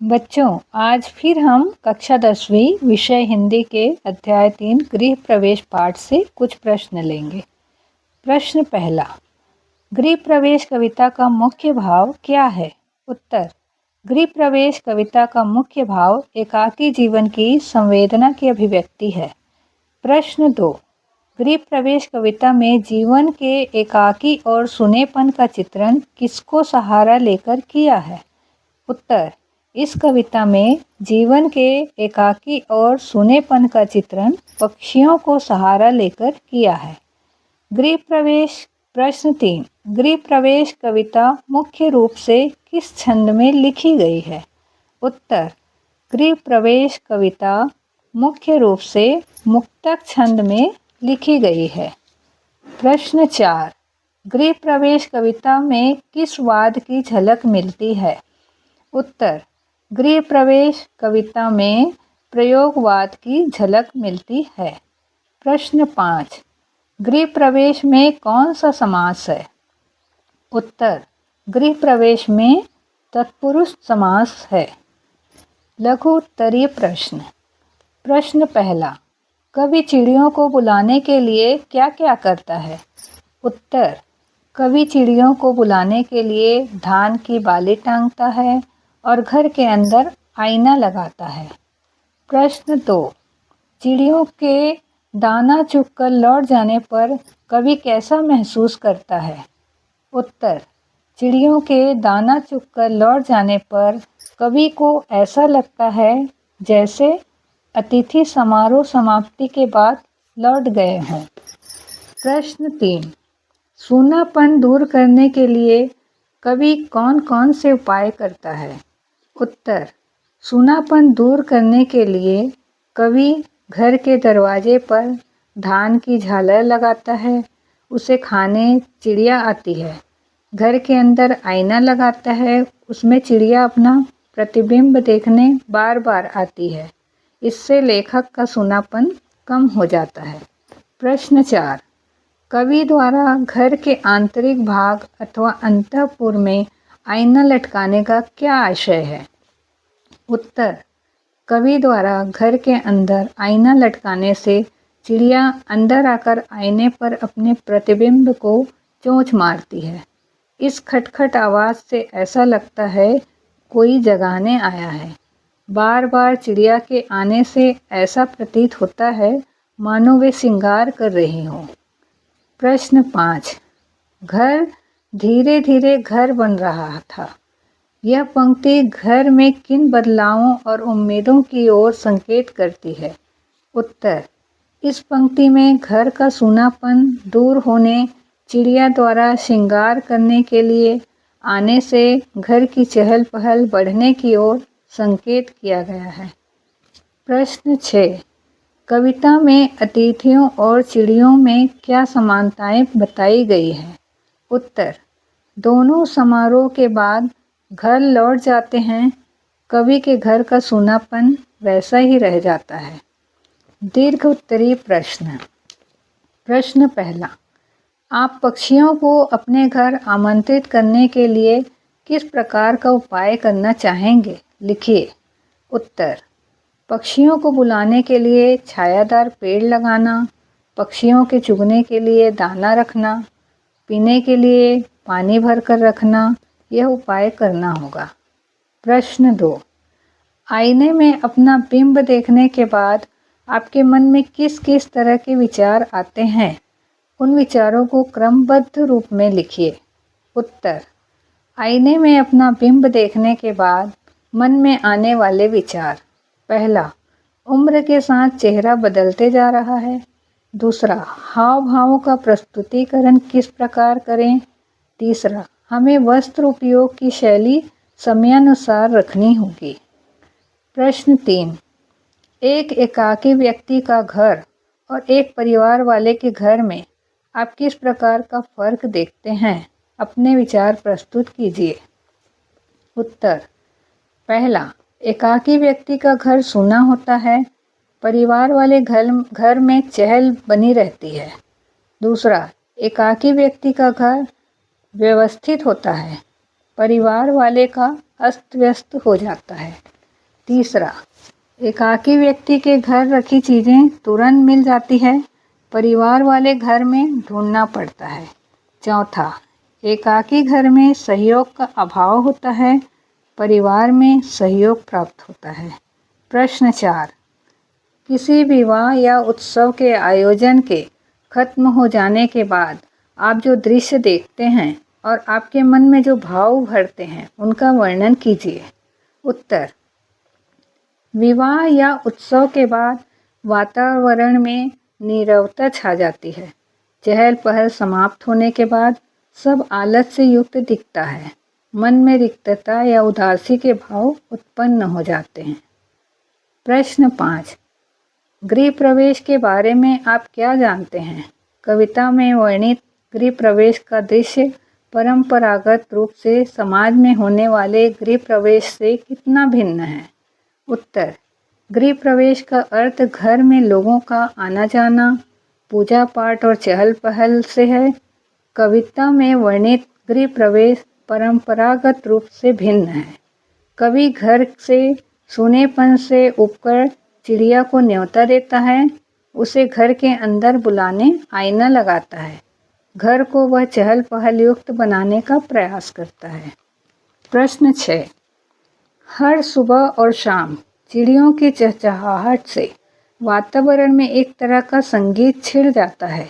बच्चों, आज फिर हम कक्षा 10वीं विषय हिंदी के अध्याय 3 गृह प्रवेश पाठ से कुछ प्रश्न लेंगे। प्रश्न पहला, गृह प्रवेश कविता का मुख्य भाव क्या है? उत्तर, गृह प्रवेश कविता का मुख्य भाव एकाकी जीवन की संवेदना की अभिव्यक्ति है। प्रश्न 2, गृह प्रवेश कविता में जीवन के एकाकी और सुनेपन का चित्रण किसको सहारा लेकर किया है? उत्तर, इस कविता में जीवन के एकाकी और सुनेपन का चित्रण पक्षियों को सहारा लेकर किया है। गृह प्रवेश प्रश्न 3, गृह प्रवेश कविता मुख्य रूप से किस छंद में लिखी गई है? उत्तर, गृह प्रवेश कविता मुख्य रूप से मुक्तक छंद में लिखी गई है। प्रश्न 4, गृह प्रवेश कविता में किस वाद की झलक मिलती है? उत्तर, गृह प्रवेश कविता में प्रयोगवाद की झलक मिलती है। प्रश्न 5, गृह प्रवेश में कौन सा समास है? उत्तर, गृह प्रवेश में तत्पुरुष समास है। लघु उत्तरीय प्रश्न। प्रश्न पहला, कवि चिड़ियों को बुलाने के लिए क्या क्या करता है? उत्तर, कवि चिड़ियों को बुलाने के लिए धान की बाली टांगता है और घर के अंदर आईना लगाता है। प्रश्न 2, चिड़ियों के दाना चुगकर लौट जाने पर कवि कैसा महसूस करता है? उत्तर, चिड़ियों के दाना चुगकर लौट जाने पर कवि को ऐसा लगता है जैसे अतिथि समारोह समाप्ति के बाद लौट गए हों। प्रश्न 3, सूनापन दूर करने के लिए कवि कौन कौन से उपाय करता है? उत्तर, सूनापन दूर करने के लिए कवि घर के दरवाजे पर धान की झालर लगाता है, उसे खाने चिड़िया आती है। घर के अंदर आईना लगाता है, उसमें चिड़िया अपना प्रतिबिंब देखने बार बार आती है। इससे लेखक का सूनापन कम हो जाता है। प्रश्न 4, कवि द्वारा घर के आंतरिक भाग अथवा अंतःपुर में आईना लटकाने का क्या आशय है? उत्तर, कवि द्वारा घर के अंदर आईना लटकाने से चिड़िया अंदर आकर आईने पर अपने प्रतिबिंब को चोंच मारती है। इस खटखट आवाज़ से ऐसा लगता है कोई जगाने आया है। बार बार चिड़िया के आने से ऐसा प्रतीत होता है मानो वे श्रृंगार कर रही हों। प्रश्न 5, घर धीरे धीरे घर बन रहा था। यह पंक्ति घर में किन बदलावों और उम्मीदों की ओर संकेत करती है? उत्तर, इस पंक्ति में घर का सूनापन दूर होने, चिड़िया द्वारा श्रृंगार करने के लिए आने से घर की चहल पहल बढ़ने की ओर संकेत किया गया है। प्रश्न 6, कविता में अतिथियों और चिड़ियों में क्या समानताएं बताई गई हैं? उत्तर, दोनों समारोह के बाद घर लौट जाते हैं। कवि के घर का सूनापन वैसा ही रह जाता है। दीर्घ उत्तरीय प्रश्न। प्रश्न पहला, आप पक्षियों को अपने घर आमंत्रित करने के लिए किस प्रकार का उपाय करना चाहेंगे? लिखिए। उत्तर, पक्षियों को बुलाने के लिए छायादार पेड़ लगाना, पक्षियों के चुगने के लिए दाना रखना, पीने के लिए पानी भरकर रखना, यह उपाय करना होगा। प्रश्न 2, आईने में अपना बिंब देखने के बाद आपके मन में किस किस तरह के विचार आते हैं? उन विचारों को क्रमबद्ध रूप में लिखिए। उत्तर, आईने में अपना बिंब देखने के बाद मन में आने वाले विचार। पहला, उम्र के साथ चेहरा बदलते जा रहा है। दूसरा, हाव भावों का प्रस्तुतिकरण किस प्रकार करें। तीसरा, हमें वस्त्र उपयोग की शैली समयानुसार रखनी होगी। प्रश्न 3, एक एकाकी व्यक्ति का घर और एक परिवार वाले के घर में आप किस प्रकार का फर्क देखते हैं? अपने विचार प्रस्तुत कीजिए। उत्तर, पहला, एकाकी व्यक्ति का घर सूना होता है, परिवार वाले घर में चहल बनी रहती है। दूसरा, एकाकी व्यक्ति का घर व्यवस्थित होता है, परिवार वाले का अस्त व्यस्त हो जाता है। तीसरा, एकाकी व्यक्ति के घर रखी चीज़ें तुरंत मिल जाती है, परिवार वाले घर में ढूंढना पड़ता है। चौथा, एकाकी घर में सहयोग का अभाव होता है, परिवार में सहयोग प्राप्त होता है। प्रश्न 4, किसी विवाह या उत्सव के आयोजन के खत्म हो जाने के बाद आप जो दृश्य देखते हैं और आपके मन में जो भाव उभरते हैं उनका वर्णन कीजिए। उत्तर, विवाह या उत्सव के बाद वातावरण में नीरवता छा जाती है। चहल पहल समाप्त होने के बाद सब आलस से युक्त दिखता है। मन में रिक्तता या उदासी के भाव उत्पन्न हो जाते हैं। प्रश्न 5, गृह प्रवेश के बारे में आप क्या जानते हैं? कविता में वर्णित गृह प्रवेश का दृश्य परंपरागत रूप से समाज में होने वाले गृह प्रवेश से कितना भिन्न है? उत्तर, गृह प्रवेश का अर्थ घर में लोगों का आना जाना, पूजा पाठ और चहल पहल से है। कविता में वर्णित गृह प्रवेश परंपरागत रूप से भिन्न है। कवि घर से सूनेपन से उपकर चिड़िया को न्योता देता है, उसे घर के अंदर बुलाने आईना लगाता है। घर को वह चहल पहल युक्त बनाने का प्रयास करता है। प्रश्न 6, हर सुबह और शाम चिड़ियों की चहचहाहट से वातावरण में एक तरह का संगीत छिड़ जाता है।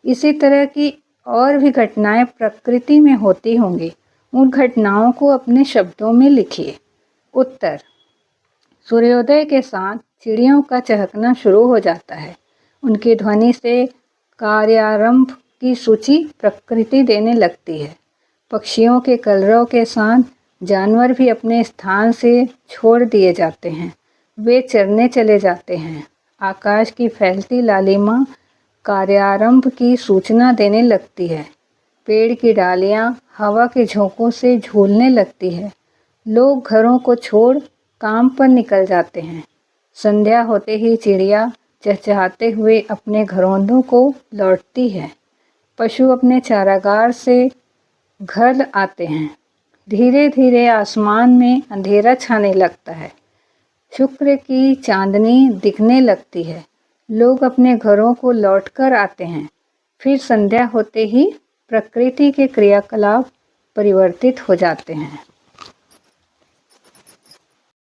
इसी तरह की और भी घटनाएं प्रकृति में होती होंगी। उन घटनाओं को अपने शब्दों में लिखिए। उत्तर, सूर्योदय के साथ चिड़ियों का चहकना शुरू हो जाता है। उनकी ध्वनि से कार्यारंभ की सूची प्रकृति देने लगती है। पक्षियों के कलरव के साथ जानवर भी अपने स्थान से छोड़ दिए जाते हैं। वे चरने चले जाते हैं। आकाश की फैलती लालिमा कार्यारंभ की सूचना देने लगती है। पेड़ की डालियां हवा के झोंकों से झूलने लगती है। लोग घरों को छोड़ काम पर निकल जाते हैं। संध्या होते ही चिड़िया चहचहाते हुए अपने घरौंदों को लौटती है। पशु अपने चारागार से घर आते हैं। धीरे धीरे आसमान में अंधेरा छाने लगता है। शुक्र की चांदनी दिखने लगती है। लोग अपने घरों को लौटकर आते हैं। फिर संध्या होते ही प्रकृति के क्रियाकलाप परिवर्तित हो जाते हैं।